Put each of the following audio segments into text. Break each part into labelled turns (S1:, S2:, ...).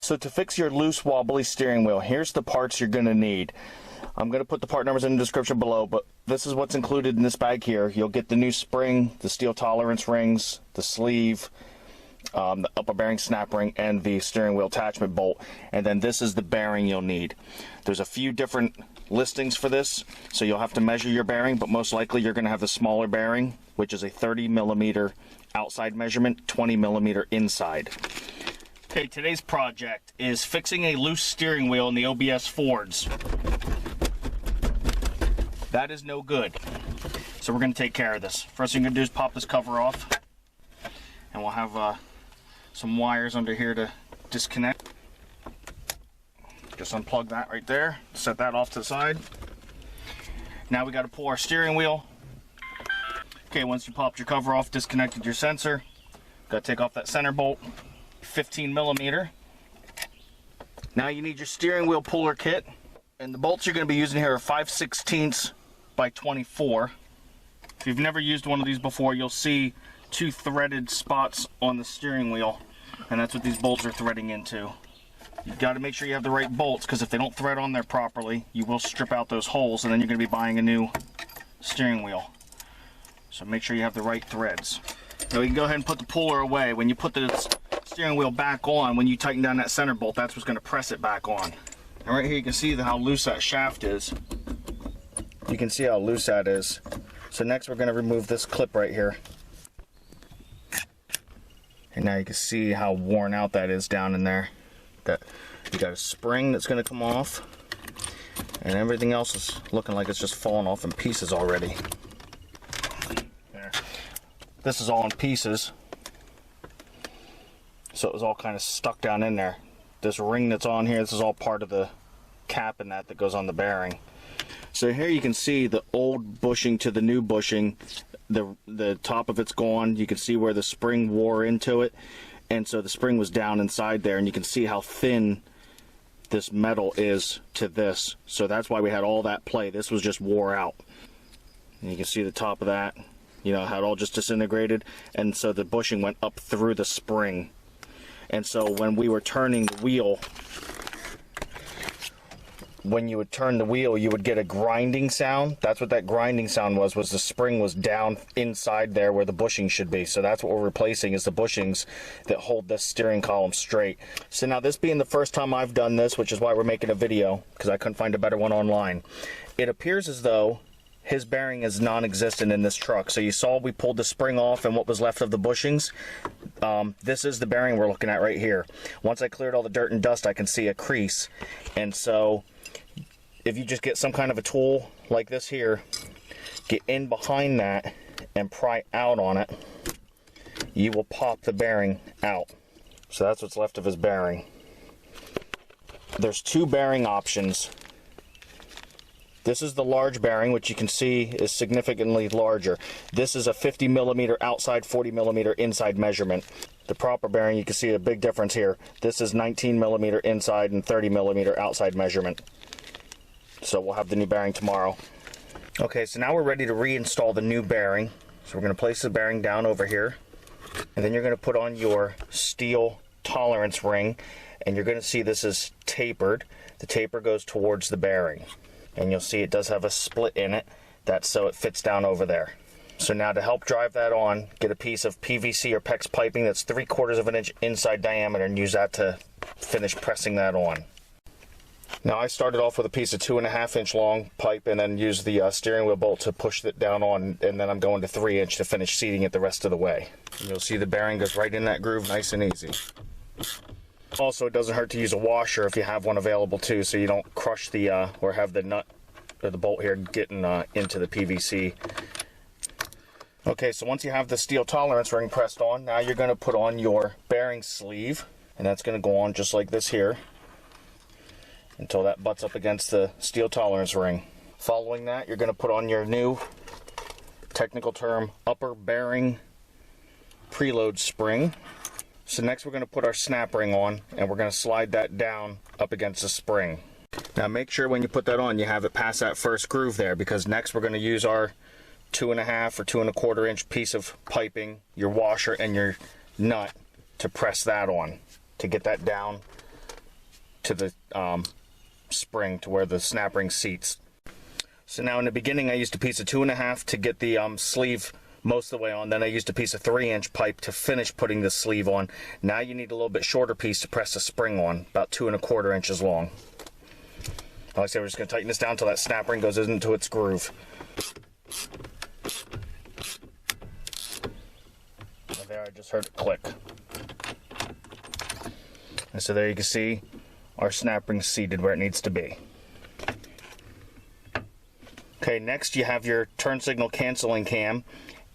S1: So to fix your loose wobbly steering wheel, here's the parts you're going to need. I'm going to put the part numbers in the description below, but this is what's included in this bag here. You'll get the new spring, the steel tolerance rings, the sleeve, the upper bearing snap ring, and the steering wheel attachment bolt. And then this is the bearing you'll need. There's a few different listings for this, so you'll have to measure your bearing, but most likely you're going to have the smaller bearing, which is a 30mm outside measurement, 20mm inside. Okay, today's project is fixing a loose steering wheel in the OBS Fords. That is no good. So we're going to take care of this. First thing I'm going to do is pop this cover off. And we'll have some wires under here to disconnect. Just unplug that right there. Set that off to the side. Now we got to pull our steering wheel. Okay, once you popped your cover off, disconnected your sensor. Got to take off that center bolt. 15mm. Now you need your steering wheel puller kit, and the bolts you're going to be using here are 5/16 by 24. If you've never used one of these before, you'll see two threaded spots on the steering wheel, and that's what these bolts are threading into. You've got to make sure you have the right bolts, because if they don't thread on there properly, you will strip out those holes, and then you're going to be buying a new steering wheel. So make sure you have the right threads. Now we can go ahead and put the puller away. When you put the steering wheel back on, when you tighten down that center bolt, that's what's going to press it back on. And right here you can see how loose that shaft is. You can see how loose that is. So next we're going to remove this clip right here. And now you can see how worn out that is down in there. You got a spring that's going to come off, and everything else is looking like it's just falling off in pieces already. There. This is all in pieces. So it was all kind of stuck down in there. This ring that's on here, this is all part of the cap and that goes on the bearing. So here you can see the old bushing to the new bushing. The top of it's gone. You can see where the spring wore into it. And so the spring was down inside there, and you can see how thin this metal is to this. So that's why we had all that play. This was just wore out. And you can see the top of that, you know, how it all just disintegrated. And so the bushing went up through the spring. And so when we were turning the wheel, when you would turn the wheel, you would get a grinding sound. That's what that grinding sound was the spring was down inside there where the bushing should be. So that's what we're replacing, is the bushings that hold this steering column straight. So now, this being the first time I've done this, which is why we're making a video, because I couldn't find a better one online, it appears as though his bearing is non-existent in this truck. So you saw we pulled the spring off and what was left of the bushings. This is the bearing we're looking at right here. Once I cleared all the dirt and dust, I can see a crease. And so if you just get some kind of a tool like this here, get in behind that and pry out on it, you will pop the bearing out. So that's what's left of his bearing. There's two bearing options. This is the large bearing, which you can see is significantly larger. This is a 50mm outside, 40mm inside measurement. The proper bearing, you can see a big difference here. This is 19mm inside and 30mm outside measurement. So we'll have the new bearing tomorrow. Okay, so now we're ready to reinstall the new bearing. So we're going to place the bearing down over here, and then you're going to put on your steel tolerance ring, and you're going to see this is tapered. The taper goes towards the bearing, and you'll see it does have a split in it. That's so it fits down over there. So now, to help drive that on, get a piece of PVC or PEX piping that's 3/4 of an inch inside diameter, and use that to finish pressing that on. Now, I started off with a piece of 2.5 inch long pipe, and then used the steering wheel bolt to push it down on, and then I'm going to 3 inch to finish seating it the rest of the way. And you'll see the bearing goes right in that groove, nice and easy. Also, it doesn't hurt to use a washer if you have one available too, so you don't crush the or have the nut or the bolt here getting into the PVC. Okay, so once you have the steel tolerance ring pressed on, now you're going to put on your bearing sleeve, and that's going to go on just like this here until that butts up against the steel tolerance ring. Following that, you're going to put on your new, technical term, upper bearing preload spring. So next we're going to put our snap ring on, and we're going to slide that down up against the spring. Now make sure when you put that on, you have it past that first groove there, because next we're going to use our 2.5 or 2.25 inch piece of piping, your washer and your nut, to press that on, to get that down to the spring to where the snap ring seats. So now in the beginning I used a piece of 2.5 to get the sleeve most of the way on. Then I used a piece of 3-inch pipe to finish putting the sleeve on. Now you need a little bit shorter piece to press the spring on, about 2¼ inches long. Like I said, we're just going to tighten this down until that snap ring goes into its groove. And there, I just heard it click. And so there you can see our snap ring seated where it needs to be. Okay, next you have your turn signal canceling cam,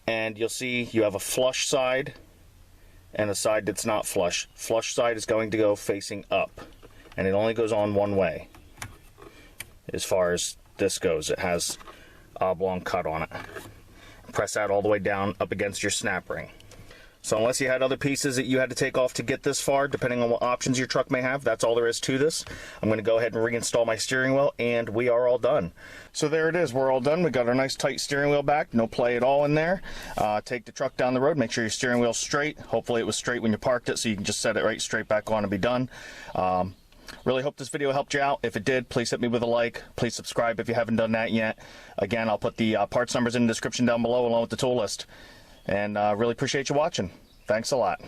S1: and you'll see you have a flush side and a side that's not flush. Flush side is going to go facing up, and it only goes on one way. As far as this goes, it has oblong cut on it. Press that all the way down up against your snap ring. So unless you had other pieces that you had to take off to get this far, depending on what options your truck may have, that's all there is to this. I'm going to go ahead and reinstall my steering wheel, and we are all done. So there it is, we're all done. We got our nice tight steering wheel back, no play at all in there. Take the truck down the road, make sure your steering wheel's straight. Hopefully it was straight when you parked it, so you can just set it right straight back on and be done. Really hope this video helped you out. If it did, please hit me with a like. Please subscribe if you haven't done that yet. Again, I'll put the parts numbers in the description down below along with the tool list. And really appreciate you watching. Thanks a lot.